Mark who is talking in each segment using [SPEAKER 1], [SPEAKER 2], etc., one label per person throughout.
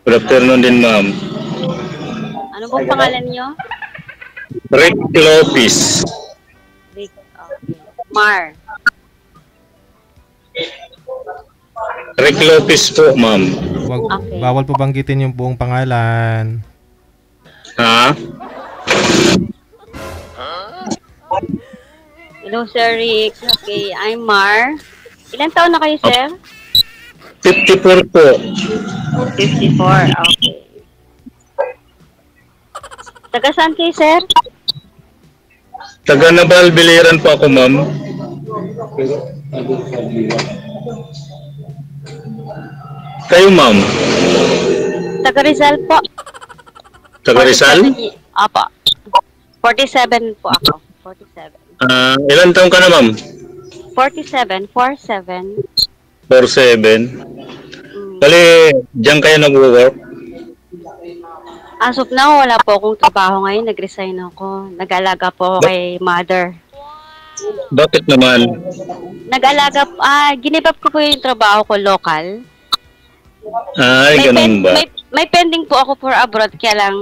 [SPEAKER 1] Good afternoon din, ma'am.
[SPEAKER 2] Ano pong pangalan niyo?
[SPEAKER 1] Rick Lopez.
[SPEAKER 2] Rick, okay. Mar.
[SPEAKER 1] Rick Lopez po, ma'am.
[SPEAKER 2] Okay.
[SPEAKER 3] Bawal po banggitin yung buong pangalan.
[SPEAKER 1] Ha?
[SPEAKER 2] Hello, Sir Rick. Okay, I'm Mar. Ilan taon na kayo, sir?
[SPEAKER 1] 54 po.
[SPEAKER 2] 54, okay. Taga saan kayo, sir?
[SPEAKER 1] Taga Nabal, Biliran po ako, ma'am. Kayo, ma'am?
[SPEAKER 2] Taga Rizal po.
[SPEAKER 1] Taga Rizal?
[SPEAKER 2] 47 Apo. 47 po ako. 47.
[SPEAKER 1] Ilan taong ka na, ma'am?
[SPEAKER 2] 47. 47.
[SPEAKER 1] 47.
[SPEAKER 2] Mm.
[SPEAKER 1] Bali, diyan kayo nag-work?
[SPEAKER 2] As of now, wala po akong trabaho ngayon. Nag-resign ako. Nag-alaga po ako kay mother.
[SPEAKER 1] Bakit naman?
[SPEAKER 2] Nag-alaga, give up ko po yung trabaho ko local.
[SPEAKER 1] Ay, ganun ba?
[SPEAKER 2] May pending po ako for abroad, kaya lang,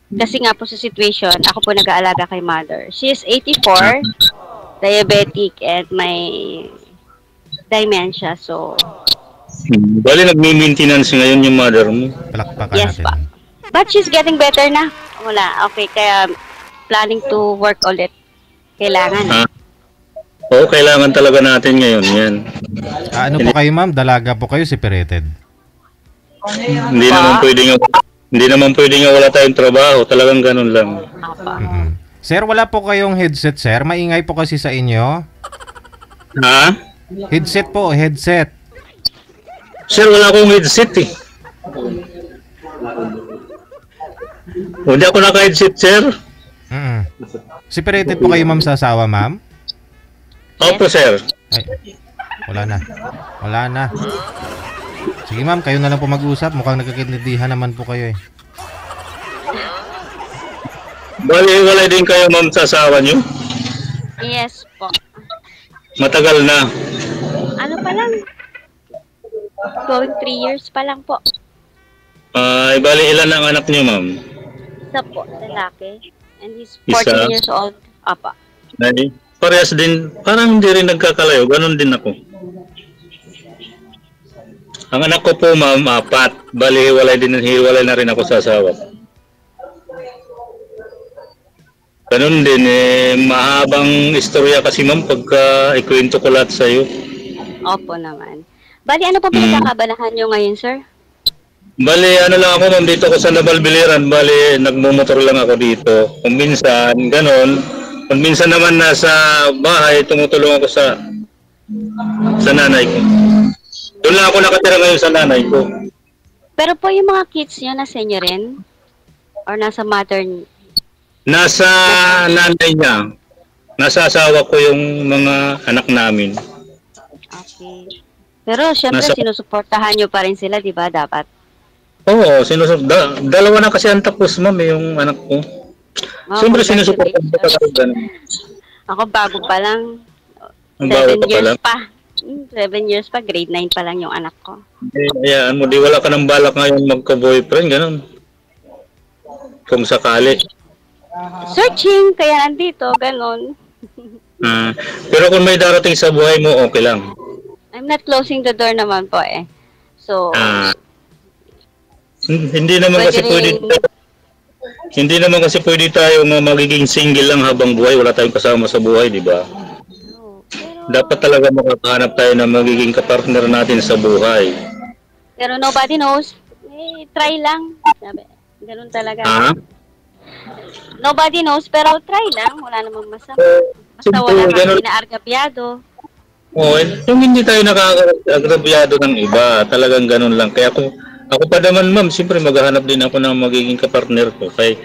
[SPEAKER 2] kasi nga po sa situation, ako po nag-aalaga kay mother. She is 84, diabetic, and may dementia, so...
[SPEAKER 1] Bali, nag-maintenance ngayon yung mother mo.
[SPEAKER 3] Palakpakan
[SPEAKER 2] Yes
[SPEAKER 3] natin.
[SPEAKER 2] pa. But she's getting better na. Wala, okay, kaya planning to work ulit. Kailangan.
[SPEAKER 1] Oo, kailangan talaga natin ngayon yan.
[SPEAKER 3] Ano po kayo, ma'am? Dalaga po kayo, separated?
[SPEAKER 1] Hindi naman pwedeng wala tayong trabaho. Talagang ganun lang.
[SPEAKER 2] Apa.
[SPEAKER 3] Sir, wala po kayong headset, sir? Maingay po kasi sa inyo.
[SPEAKER 1] Ha?
[SPEAKER 3] Headset po, headset.
[SPEAKER 1] Sir, wala akong headset eh. Hindi ako naka-headset, sir.
[SPEAKER 3] Separated po kayo, ma'am, sa asawa, ma'am?
[SPEAKER 1] Opo, sir.
[SPEAKER 3] Ay, wala na. Wala na. Sige, ma'am, kayo na lang po mag-usap. Mukhang nagkakintindihan naman po kayo eh.
[SPEAKER 1] Bali, wala din kayo, ma'am, sa asawa nyo?
[SPEAKER 2] Yes po.
[SPEAKER 1] Matagal na.
[SPEAKER 2] Ano pa lang? Going 3 years pa lang po.
[SPEAKER 1] Bali, ilan ang anak nyo, ma'am?
[SPEAKER 2] Isa po, lalaki. And he's
[SPEAKER 1] Isa?
[SPEAKER 2] 14 years old. Apa.
[SPEAKER 1] Ay, parehas din. Parang hindi rin nagkakalayo. Ganon din ako. Ang anak ko po, ma'am, 4. Bali, hiwalay na rin ako sa asawa. Ganon din, mahabang istorya kasi, ma'am, pagka ikwento ko lahat sa'yo.
[SPEAKER 2] Opo naman. Bali, ano po pinagkakabalahan nyo ngayon, sir?
[SPEAKER 1] Bali, ano lang ako, ma'am, dito ako sa Nabalbiliran. Bali, nagmumotor lang ako dito. Kung minsan, ganon. Kung minsan naman nasa bahay, tumutulong ako sa nanay ko. Doon lang ako nakatira ngayon sa nanay ko.
[SPEAKER 2] Pero po yung mga kids nyo, nasa inyo rin? Or nasa mother?
[SPEAKER 1] Nasa nanay niya. Nasa asawa ko yung mga anak namin.
[SPEAKER 2] Okay. Pero syempre, sinusuportahan nyo pa rin sila, di ba? Dapat.
[SPEAKER 1] Oo, dalawa na kasi ang tapos, ma'am, yung anak ko. Siyempre, sinusuportahan ko talaga.
[SPEAKER 2] Ako bago pa lang.
[SPEAKER 1] Ang bago
[SPEAKER 2] 7
[SPEAKER 1] pa
[SPEAKER 2] years
[SPEAKER 1] lang.
[SPEAKER 2] pa. 7 years pa, grade 9 pa lang yung anak ko.
[SPEAKER 1] Hayaan mo, di wala ka ng balak ngayon magka-boyfriend, ganun. Kung sakali.
[SPEAKER 2] Searching, kaya nandito, ganun.
[SPEAKER 1] Pero kung may darating sa buhay mo, okay lang.
[SPEAKER 2] I'm not closing the door naman po eh. So,
[SPEAKER 1] Hindi naman kasi pwede tayo magiging single lang habang buhay, wala tayong kasama sa buhay, di ba? Dapat talaga makakahanap tayo ng magiging kapartner natin sa buhay.
[SPEAKER 2] Pero nobody knows. Try lang. Sabi, ganun talaga. Nobody knows, pero try lang. Wala namang masama. Basta wala kang inaargabyado.
[SPEAKER 1] Yung hindi tayo nakaka-agrabyado ng iba, talagang ganun lang. Kaya ako pa naman, ma'am, siyempre maghahanap din ako ng magiging kapartner ko. Kaya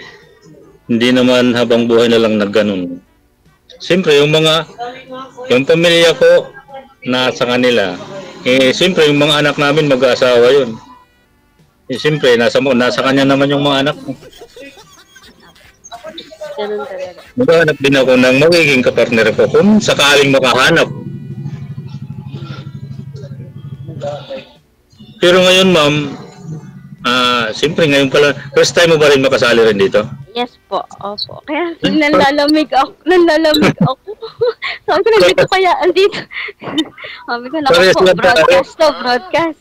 [SPEAKER 1] hindi naman habang buhay na lang nagganon. Siyempre, yung pamilya ko, nasa kanila. Siyempre, yung mga anak namin, mag-aasawa yun. Siyempre, nasa kanya naman yung mga anak ko.
[SPEAKER 2] Ganun talaga.
[SPEAKER 1] Maghahanap din ako ng magiging kapartner ko kung sakaling makahanap. Pero ngayon, ma'am, siyempre ngayon pala, first time mo ba rin makasali rin dito?
[SPEAKER 2] Yes po, opo. Kaya nalalamig ako. Sabi ko, hindi ko kaya andito. Sabi ko, naku
[SPEAKER 1] Parehas
[SPEAKER 2] po,
[SPEAKER 1] lang tayo.
[SPEAKER 2] broadcast.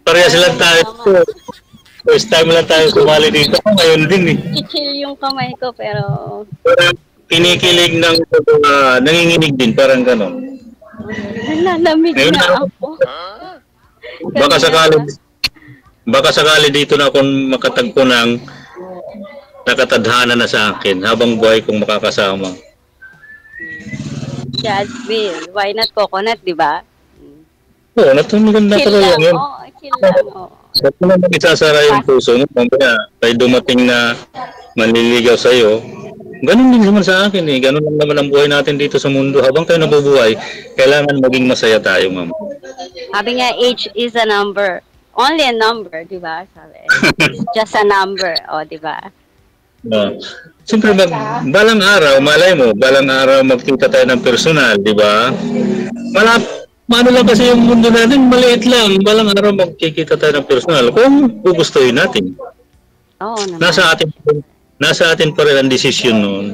[SPEAKER 1] Parehas lang tayo. First time lang tayo sumali dito. Ngayon din eh.
[SPEAKER 2] Chichill yung kamay ko, pero
[SPEAKER 1] Parang kinikilig ng nanginginig din, parang gano'n.
[SPEAKER 2] nalalamig
[SPEAKER 1] Ngayon
[SPEAKER 2] na
[SPEAKER 1] na-
[SPEAKER 2] ako.
[SPEAKER 1] Baka sakali dito na akong makatagpo ng nakatadhana na sa akin habang buhay kong makakasama.
[SPEAKER 2] Jazmine, why not coconut, di ba?
[SPEAKER 1] Oo, maganda
[SPEAKER 2] Chill
[SPEAKER 1] talaga
[SPEAKER 2] lang,
[SPEAKER 1] yun.
[SPEAKER 2] chill lang,
[SPEAKER 1] Ba't mo naman isasara yung puso mo? Mamaya, may dumating na manliligaw sa'yo. Ganun din naman sa akin eh. Ganun lang naman ang buhay natin dito sa mundo. Habang tayo nabubuhay, kailangan maging masaya tayo, ma'am.
[SPEAKER 2] Sabi nga, age is a number. Only a number, di ba? Sabi, it's just a number, di ba?
[SPEAKER 1] No. Siyempre, balang araw, malay mo, balang araw magkita tayo ng personal, di ba? Ano lang kasi yung mundo natin, maliit lang. Balang araw magkikita tayo ng personal kung gugustuhin natin.
[SPEAKER 2] Oo naman.
[SPEAKER 1] Nasa atin pa rin ang desisyon noon.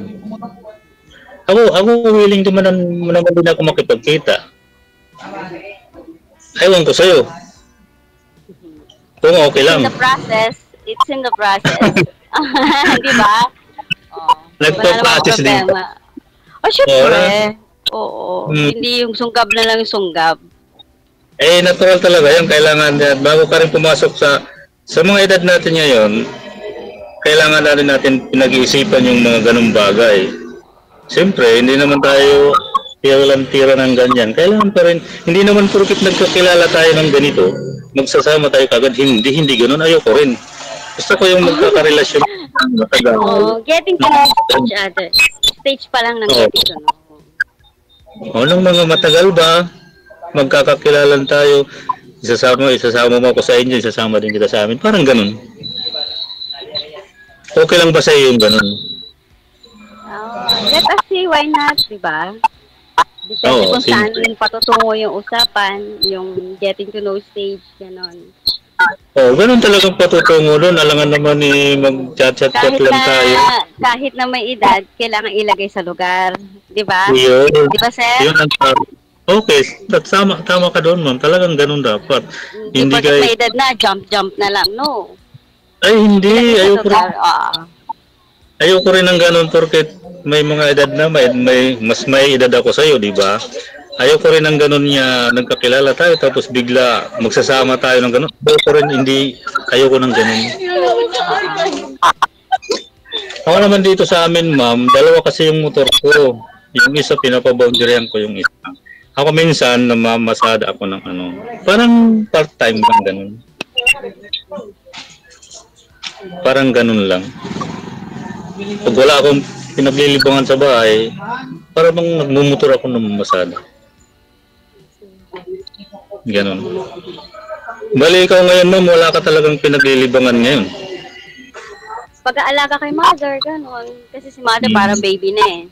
[SPEAKER 1] Ako willing naman din ako makipagkita. Ewan ko sa'yo. Kung okay lang.
[SPEAKER 2] It's in the process. Di ba?
[SPEAKER 1] Nagpa-process din.
[SPEAKER 2] Syempre. Oo. Hindi yung sunggab na lang yung sunggab.
[SPEAKER 1] Natural talaga yan. Kailangan yan. Bago ka rin pumasok sa mga edad natin ngayon, kailangan natin pinag-iisipan yung mga ganung bagay. Siyempre, hindi naman tayo tira ng ganyan. Kailangan pa rin, hindi naman porkit nagkakilala tayo ng ganito, magsasama tayo kagad. Hindi ganun. Ayoko rin. Gusto ko yung magkakarelasyon.
[SPEAKER 2] Getting to know each other. Stage pa lang ng getting to know.
[SPEAKER 1] Nung mga matagal ba, magkakakilalan tayo, isasama mo ako sa inyo, isasama din kita sa amin. Parang ganun. Okay lang ba sa iyo yung ganun?
[SPEAKER 2] Let us see, why not, di ba? Depende kung saan yung patutungo yung usapan, yung getting to know stage, gano'n.
[SPEAKER 1] Ganun talagang patutungo doon. Alangan naman mag-chat-chat lang tayo.
[SPEAKER 2] Kahit na may edad, kailangan ilagay sa lugar. Di ba?
[SPEAKER 1] Yun.
[SPEAKER 2] Di ba, sir?
[SPEAKER 1] Yun ang okay. Tama ka doon, ma'am. Talagang ganun dapat.
[SPEAKER 2] Hindi may edad na, jump na lang. No.
[SPEAKER 1] Ay, hindi. Ayoko rin ng ganun porket may mga edad na, mas may edad ako sa'yo, di ba? Ayoko rin ng ganun niya, nagkakilala tayo tapos bigla magsasama tayo ng ganun. Ayoko ng ganun. Ako naman dito sa amin, ma'am, dalawa kasi yung motor ko. Yung isa, pinapaboundaryan ko yung isa. Ako minsan, namamasada ako ng parang part-time lang ganun. Parang ganun lang. Pag wala akong pinaglilibangan sa bahay, parang nagmumotor ako ng masada. Ganon. Bali, ikaw ngayon, ma'am, wala ka talagang pinaglilibangan ngayon.
[SPEAKER 2] Pag-aalaga kay mother, ganon. Kasi si mother parang baby na eh.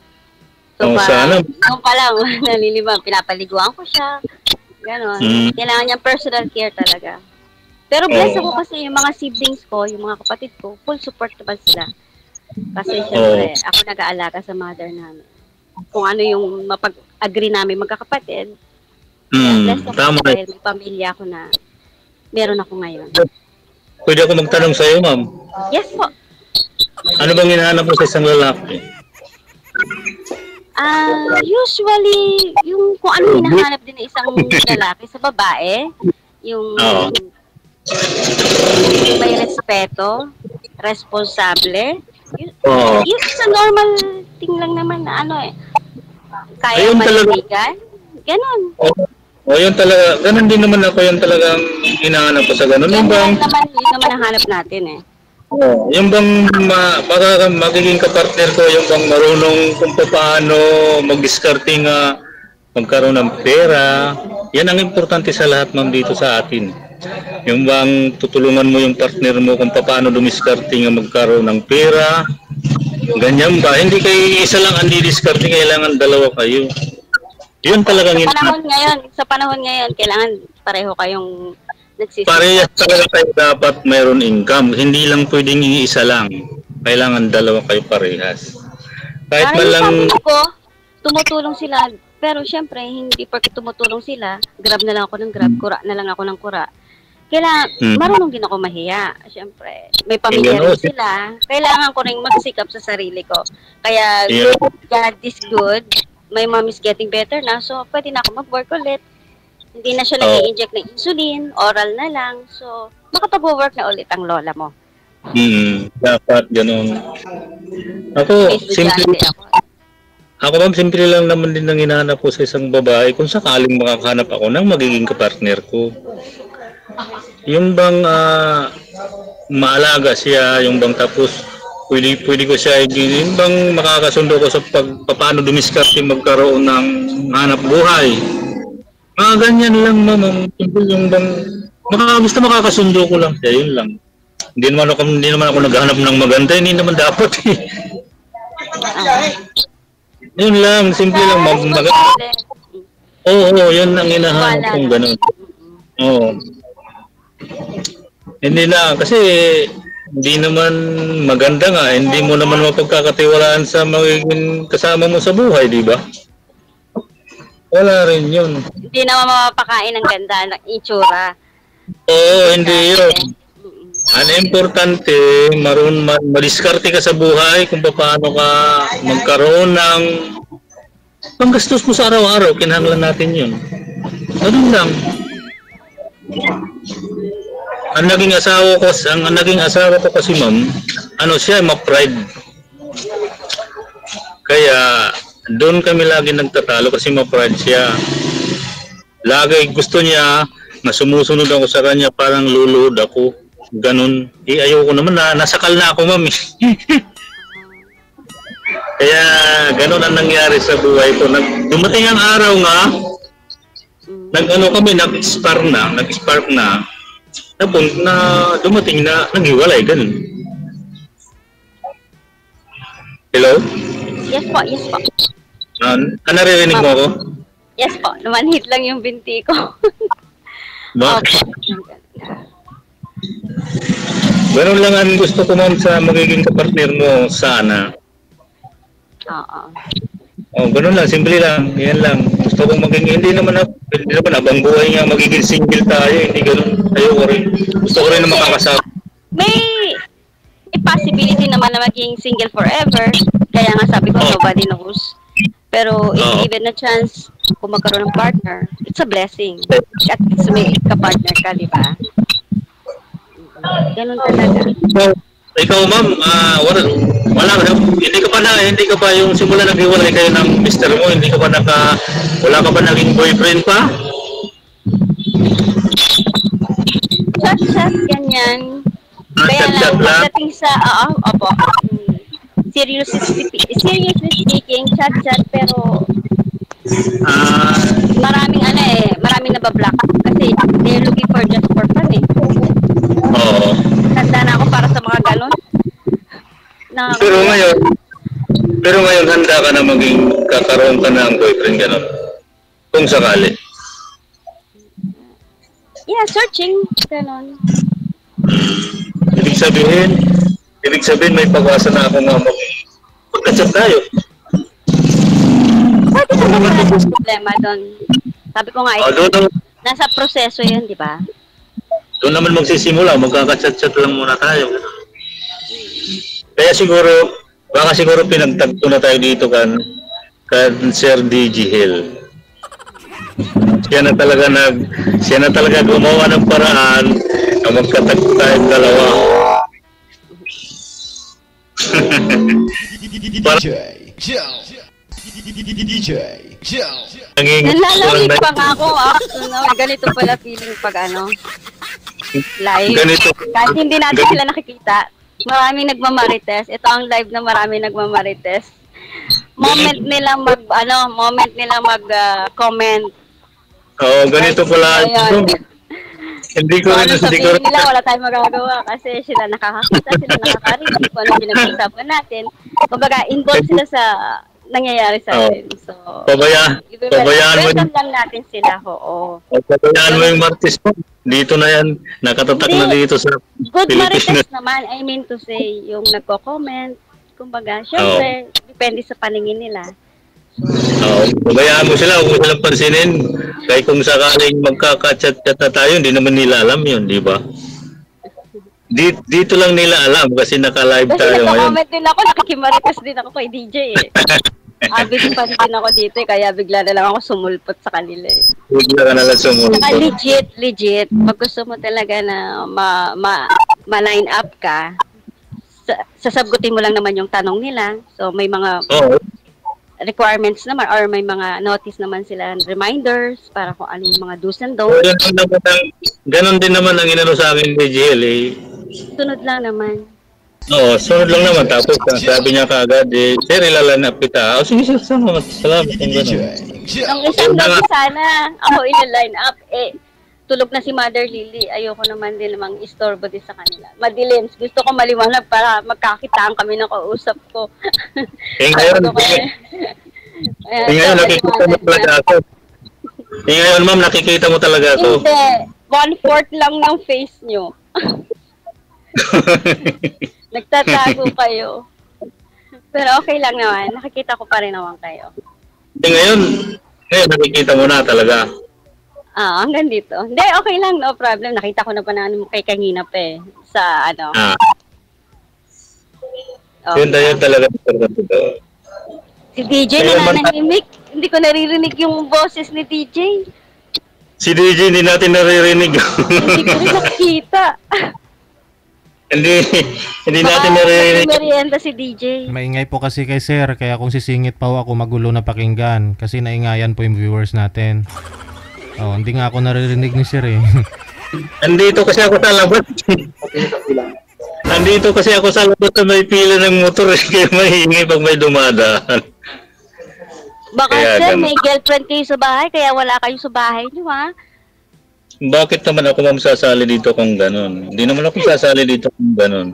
[SPEAKER 2] So,
[SPEAKER 1] sana.
[SPEAKER 2] Nung pa lang, nalilibang, pinapaliguan ko siya. Ganon. Kailangan niya personal care talaga. Pero bless ako kasi yung mga siblings ko, yung mga kapatid ko, full support naman sila. Kasi syempre, ako nag-aalaga sa mother namin. Kung ano yung mapag-agree namin magkakapatid, bless ako
[SPEAKER 1] tama.
[SPEAKER 2] dahil may pamilya ko na meron ako ngayon.
[SPEAKER 1] Pwede ako magtanong sa iyo, ma'am?
[SPEAKER 2] Yes po.
[SPEAKER 1] Ano bang hinahanap mo sa isang lalaki?
[SPEAKER 2] Usually, yung kung ano hinahanap din ng isang lalaki sa babae, yung may respeto, responsable, yung sa normal thing lang naman na kaya manibigan, ganon.
[SPEAKER 1] Yun talaga, ganon din naman ako, yun talagang hinahanap ko sa ganon.
[SPEAKER 2] Yun naman ang hanap natin eh.
[SPEAKER 1] Yung bang magiging kapartner ko, yung bang marunong kung paano mag-discarte nga, magkaroon ng pera, yan ang importante sa lahat, ma'am, dito sa atin. Yung bang tutulungan mo yung partner mo kung paano dumiskarte nga magkaroon ng pera, ganyan ba? Hindi kayo isa lang ang didiskarte, kailangan dalawa kayo. Yun talagang
[SPEAKER 2] sa panahon ngayon, kailangan pareho kayong Nagsisikap.
[SPEAKER 1] Parehas talaga kayo dapat mayroon income. Hindi lang pwedeng iisa lang. Kailangan dalawa kayo parehas. Kahit
[SPEAKER 2] Para
[SPEAKER 1] man
[SPEAKER 2] yung
[SPEAKER 1] lang,
[SPEAKER 2] family ko, tumutulong sila. Pero syempre, hindi porke tumutulong sila, grab na lang ako ng grab, kura na lang ako ng kura. Kailangan, marunong din ako mahiya. Syempre, may pamilya rin sila. Kailangan ko rin magsikap sa sarili ko. Kaya, God is good. My mom is getting better na. So, pwede na ako mag-work ulit. Hindi na siya nag-i-inject ng insulin. Oral na lang. So, makapag-work na ulit ang lola mo.
[SPEAKER 1] Dapat ganun. Ako, simple lang naman din ang hinahanap ko sa isang babae kung sakaling makakahanap ako ng magiging kapartner ko. Yung bang maalaga siya, yung bang tapos pwede ko siya, yung bang makakasundo ko sa paano dumiskarte magkaroon ng hanap buhay. Mga ganyan lang, ma'am. Yung bang basta makakasundo ko lang siya, yun lang. Hindi naman ako naghahanap ng maganda, hindi naman dapat eh. Yun lang, simple lang. Oo, yun ang hinahanap kong ganun. Oo. Hindi na, kasi hindi naman maganda nga, hindi mo naman mapagkakatiwalaan sa magiging kasama mo sa buhay, di ba? Wala rin yun.
[SPEAKER 2] Hindi naman mapapakain ng ganda ng itsura.
[SPEAKER 1] Oo, hindi yun. Ang importante, madiskarte ka sa buhay kung paano ka magkaroon ng panggastos mo sa araw-araw, kinahanglan natin yun. Ganun lang. Ang naging asawa ko kasi ma'am, siya, ma-pride. Kaya doon kami lagi nagtatalo kasi ma-pride siya. Lagi gusto niya na sumusunod ako sa kanya, parang luluhod ako. Ganun. Ayoko naman nasakal na ako, ma'am. Kaya ganun ang nangyari sa buhay ko. Dumating ang araw nga, nag-spark na. Tapos dumating na naghiwalay, ganun. Hello?
[SPEAKER 2] Yes po.
[SPEAKER 1] Naririnig mo ako?
[SPEAKER 2] Yes po, namanhit lang yung binti ko.
[SPEAKER 1] Bakit? Ganun lang ang gusto ko, ma'am, sa magiging kapartner mo, sana.
[SPEAKER 2] Oo.
[SPEAKER 1] Ganun lang, simple lang. Yan lang. Gusto kong hindi naman abang buhay nga magiging single tayo, hindi ganun. Ayoko rin. Gusto ko rin na makakasama.
[SPEAKER 2] May possibility naman na maging single forever. Kaya nga sabi ko, nobody knows. Pero if given a chance kung magkaroon ng partner, it's a blessing. At least may ka-partner ka, di ba? Ganun talaga.
[SPEAKER 1] So, ikaw, ma'am, hindi ka pa yung simula naghiwalay kayo ng mister mo, wala ka pa naging boyfriend pa?
[SPEAKER 2] Chat, ganyan. Kaya lang, pagdating sa, seriously speaking, chat, pero maraming nabablock kasi they're looking for just for fun eh.
[SPEAKER 1] Oo.
[SPEAKER 2] Tanda na ako para sa mga ganon.
[SPEAKER 1] Pero ngayon handa ka na kakaroon ka ng boyfriend, ganon? Kung sakali.
[SPEAKER 2] Yeah, searching, ganon.
[SPEAKER 1] Ibig sabihin may pag-asa na ako nga magkachat tayo.
[SPEAKER 2] Pwede naman na problema doon. Sabi ko nga, nasa proseso yun, di ba?
[SPEAKER 1] Doon naman magsisimula, magkakachat-chat lang muna tayo. Kaya baka siguro pinagtagpo na tayo dito kan Sir DG Hill. Siya na talaga gumawa ng paraan na magkatagpo tayong dalawa.
[SPEAKER 2] Nalalawig pa nga ako ganito pala feeling pag live.
[SPEAKER 1] Ganito.
[SPEAKER 2] Kahit hindi natin sila nakikita, maraming nagmamarites. Ito ang live na maraming nagmamarites. Moment nila mag-comment.
[SPEAKER 1] Oo, ganito pala. Hindi ko rin
[SPEAKER 2] sabihin nila, wala tayong magagawa kasi sila nakakakita, sila nakakarinig kung ano pinag-usapan natin. Kumbaga, involved sila sa nangyayari sa
[SPEAKER 1] Oo.
[SPEAKER 2] atin. So,
[SPEAKER 1] Pabayaan mo
[SPEAKER 2] welcome lang natin sila, oo.
[SPEAKER 1] pabayaan mo yung Martes mo. Dito na yan. Nakatatak na
[SPEAKER 2] Hindi.
[SPEAKER 1] dito sa
[SPEAKER 2] Good
[SPEAKER 1] Pilipinas.
[SPEAKER 2] marites naman, I mean to say, yung nagko-comment, kumbaga, syempre, depende sa paningin nila.
[SPEAKER 1] Oo. Pabayaan mo sila. Huwag mo silang pansinin. Kaya kung sakaling magkaka-chat-chat na tayo, hindi naman nila alam yun, di ba? Dito lang nila alam kasi naka-live
[SPEAKER 2] Kasi
[SPEAKER 1] tayo ngayon.
[SPEAKER 2] nagko-comment din ako, nakikimarites din ako kay DJ eh. Avid fan din ako dito eh, kaya bigla na lang ako sumulpot sa kanila eh.
[SPEAKER 1] Bigla ka nalang sumunod.
[SPEAKER 2] Saka legit, pag gusto mo talaga na ma-line up ka, sasagutin mo lang naman yung tanong nila. So may mga
[SPEAKER 1] Oo.
[SPEAKER 2] requirements naman or may mga notice naman sila, reminders para kung ano yung mga do's and
[SPEAKER 1] So,
[SPEAKER 2] don'ts.
[SPEAKER 1] ganon din naman ang inano sa akin kay GL eh.
[SPEAKER 2] Sunod lang naman.
[SPEAKER 1] Oo, sunod lang naman. Tapos sabi niya kaagad, sir, ilalanap kita. O sige, sir, salamat kung gano'n.
[SPEAKER 2] Nung isang gabi sana, ako ina-line up, tulog na si Mother Lily. Ayoko naman din namang istorbo din sa kanila. Madilim. Gusto ko maliwanag para magkakitaan kami ng kausap ko.
[SPEAKER 1] Ngayon, ngayon nakikita mo talaga ako. Ngayon, ma'am, nakikita mo talaga ako.
[SPEAKER 2] Hindi. 1/4 lang ng face nyo. Nagtatago kayo. Pero okay lang naman. Nakikita ko pa rin naman kayo.
[SPEAKER 1] Ngayon nakikita mo na talaga.
[SPEAKER 2] Hanggang dito. Hindi, okay lang. No problem. Nakita ko na pa na kay kanina pa eh. Sa ano.
[SPEAKER 1] Okay. Yun talaga.
[SPEAKER 2] Si DJ nananahimik. Hindi ko naririnig yung boses ni DJ.
[SPEAKER 1] Si DJ hindi natin naririnig.
[SPEAKER 2] Hindi ko rin nakikita.
[SPEAKER 1] hindi natin naririnig.
[SPEAKER 2] Merienda si DJ.
[SPEAKER 3] Maingay po kasi kay sir, kaya kung sisingit pa ho ako magulo na pakinggan kasi naingayan po yung viewers natin. Oh, hindi nga ako naririnig ni sir eh.
[SPEAKER 1] Andito kasi ako sa labas. Andito kasi ako sa labas na may pila ng motor kaya maingay pag may dumadaan.
[SPEAKER 2] Baka
[SPEAKER 1] Kaya
[SPEAKER 2] sir,
[SPEAKER 1] ganun.
[SPEAKER 2] may girlfriend kayo sa bahay kaya wala kayo sa bahay niyo ha?
[SPEAKER 1] Bakit naman ako sasali dito kung ganun? Hindi naman ako sasali dito kung ganun.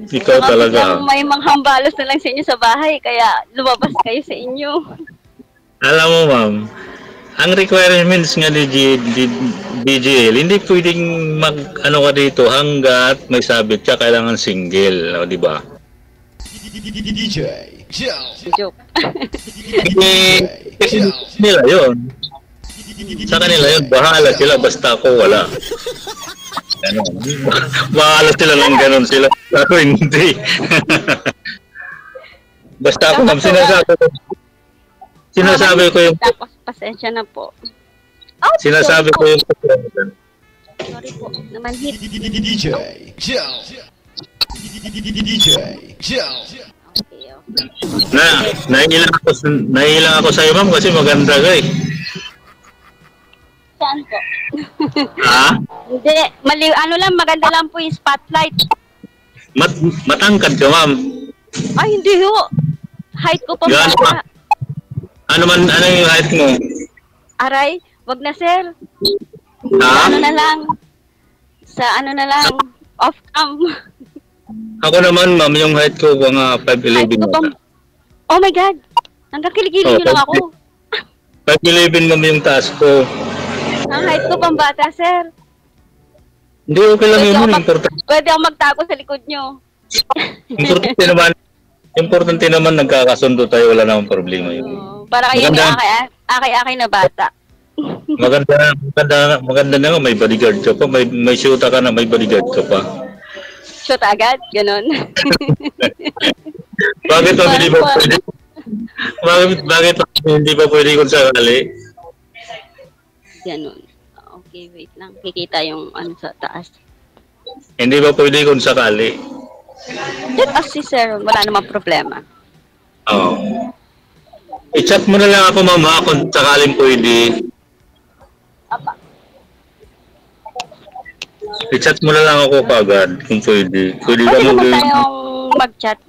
[SPEAKER 1] Ikaw
[SPEAKER 2] Baka
[SPEAKER 1] talaga.
[SPEAKER 2] biglang may mga hambalos na lang sa inyo sa bahay kaya lumabas kayo sa inyo.
[SPEAKER 1] Alam mo, ma'am, ang requirements nga ni DJL, hindi pwedeng ano ka dito hanggat may sabit ka, kailangan single, di ba?
[SPEAKER 2] Joke.
[SPEAKER 1] Nila yun. Sa kanila yun, bahala sila, basta ako wala. Ano, bahala sila lang ganun sila. Ako hindi. Basta ako, ma'am, sinasabi ko yung
[SPEAKER 2] Tapos pasensya na po.
[SPEAKER 1] sinasabi ko yung
[SPEAKER 2] Sorry po, naman hit. Okay, okay.
[SPEAKER 1] Nahilang ako sa iyo, ma'am, kasi maganda ka eh.
[SPEAKER 2] Saan po?
[SPEAKER 1] Ha?
[SPEAKER 2] Hindi, ano lang, maganda lang po yung spotlight.
[SPEAKER 1] Matangkad ka, ma'am.
[SPEAKER 2] Ay, hindi ho. Height ko pa
[SPEAKER 1] Yan,
[SPEAKER 2] bata.
[SPEAKER 1] Ano yung height mo?
[SPEAKER 2] Aray, wag na sir.
[SPEAKER 1] Ha?
[SPEAKER 2] Ano na lang. Sa ano na lang. Off cam.
[SPEAKER 1] Ako naman, ma'am, yung height ko mga 5'11
[SPEAKER 2] Height ko pang... Oh my God. Hanggang kiligilin nyo lang ako.
[SPEAKER 1] 5'11 ma'am yung taas ko.
[SPEAKER 2] Ang height ko pang bata, sir.
[SPEAKER 1] Hindi, okay lang yun.
[SPEAKER 2] Pwede ako magtago sa likod nyo.
[SPEAKER 1] Importante naman nagkakasundo tayo, wala namang problema yun.
[SPEAKER 2] Para kayo may akay-akay na bata.
[SPEAKER 1] Maganda na nga, may bodyguard ka pa, may shoota ka na, may bodyguard ka pa.
[SPEAKER 2] Shoot agad? Ganon.
[SPEAKER 1] Bakit hindi ba pwede? Bakit hindi ba pwede kung sakali?
[SPEAKER 2] Ganon. Okay, wait lang. Kikita yung ano sa taas.
[SPEAKER 1] Hindi ba pwede kung sakali?
[SPEAKER 2] Let us see, sir. Wala namang problema.
[SPEAKER 1] Oo. I-chat mo na lang ako, mama, kung sakaling pwede.
[SPEAKER 2] Apa.
[SPEAKER 1] I-chat mo na lang ako kagad kung pwede. Pwede ka
[SPEAKER 2] Pwede naman
[SPEAKER 1] mag-
[SPEAKER 2] tayong mag-chat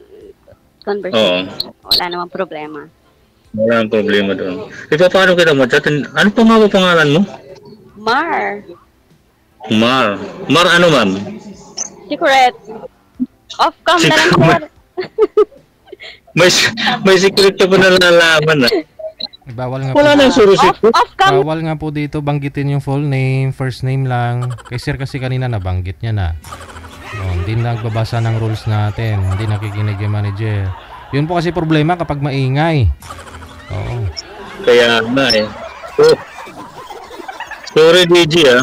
[SPEAKER 2] conversation.
[SPEAKER 1] Oo.
[SPEAKER 2] Wala namang problema.
[SPEAKER 1] Wala ang problema doon. Paano kita mag-chat? Ano pa nga ba pangalan mo?
[SPEAKER 2] Mar.
[SPEAKER 1] Mar. Mar ano, ma'am?
[SPEAKER 2] Secret. Off-cam na lang, sir.
[SPEAKER 1] May, may secret ka pa na nalalaman ah.
[SPEAKER 3] Bawal nga
[SPEAKER 1] Wala
[SPEAKER 3] po.
[SPEAKER 1] nang surusit ko.
[SPEAKER 2] Off cam.
[SPEAKER 3] Bawal nga po dito banggitin yung full name, first name lang. Kay sir kasi kanina nabanggit niya na. Hindi nagbabasa ng rules natin. Hindi nakikinig yung manager. Yun po kasi problema kapag maingay. Oo.
[SPEAKER 1] Kaya nga eh. Oh. Sorry DJ ah.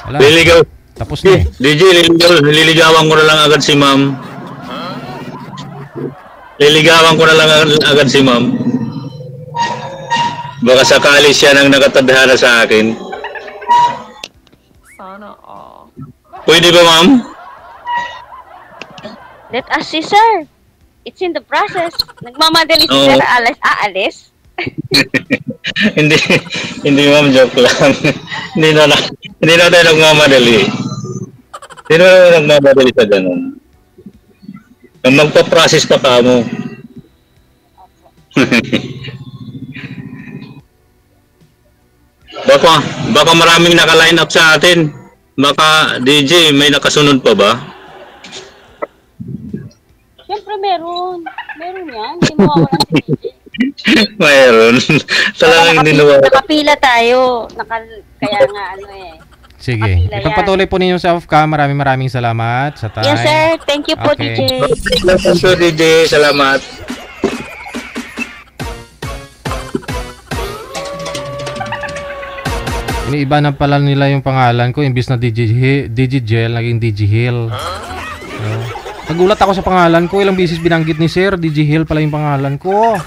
[SPEAKER 3] Wala.
[SPEAKER 1] Liligaw.
[SPEAKER 3] Tapos na eh.
[SPEAKER 1] DJ, liligawan ko na lang agad si ma'am. Liligawan ko na lang agad si ma'am. Baka sakali siya nang nakatadhana sa akin.
[SPEAKER 4] Sana all.
[SPEAKER 1] Pwede ba ma'am?
[SPEAKER 2] Let us see, sir. It's in the process. Nagmamadali si
[SPEAKER 1] Oo.
[SPEAKER 2] sir aalis.
[SPEAKER 1] hindi, hindi ma'am, joke lang. hindi na tayo nagmamadali. Hindi na tayo nagmamadali sa ganun. Ang magpa-process pa ka mo. baka maraming naka-line up sa atin. Baka DJ, may nakasunod pa ba?
[SPEAKER 2] Siyempre meron. Meron yan. Hindi mawawalan si DJ.
[SPEAKER 1] Mayroon. Talagang hindi nawawala.
[SPEAKER 2] Nakapila tayo. Kaya nga ano eh.
[SPEAKER 3] Sige.
[SPEAKER 2] Kapila yan.
[SPEAKER 3] Ipagpatuloy po ninyo sa off-cam. Maraming salamat sa time.
[SPEAKER 2] Yes, sir. Thank you po,
[SPEAKER 3] Okay.
[SPEAKER 2] DJ.
[SPEAKER 1] So DJ, salamat.
[SPEAKER 3] Iniiba na pala nila yung pangalan ko. Imbis na DJ Gel, naging DJ Hill. Nagulat ako sa pangalan ko. Ilang beses binanggit ni Sir. DJ Hill pala yung pangalan ko.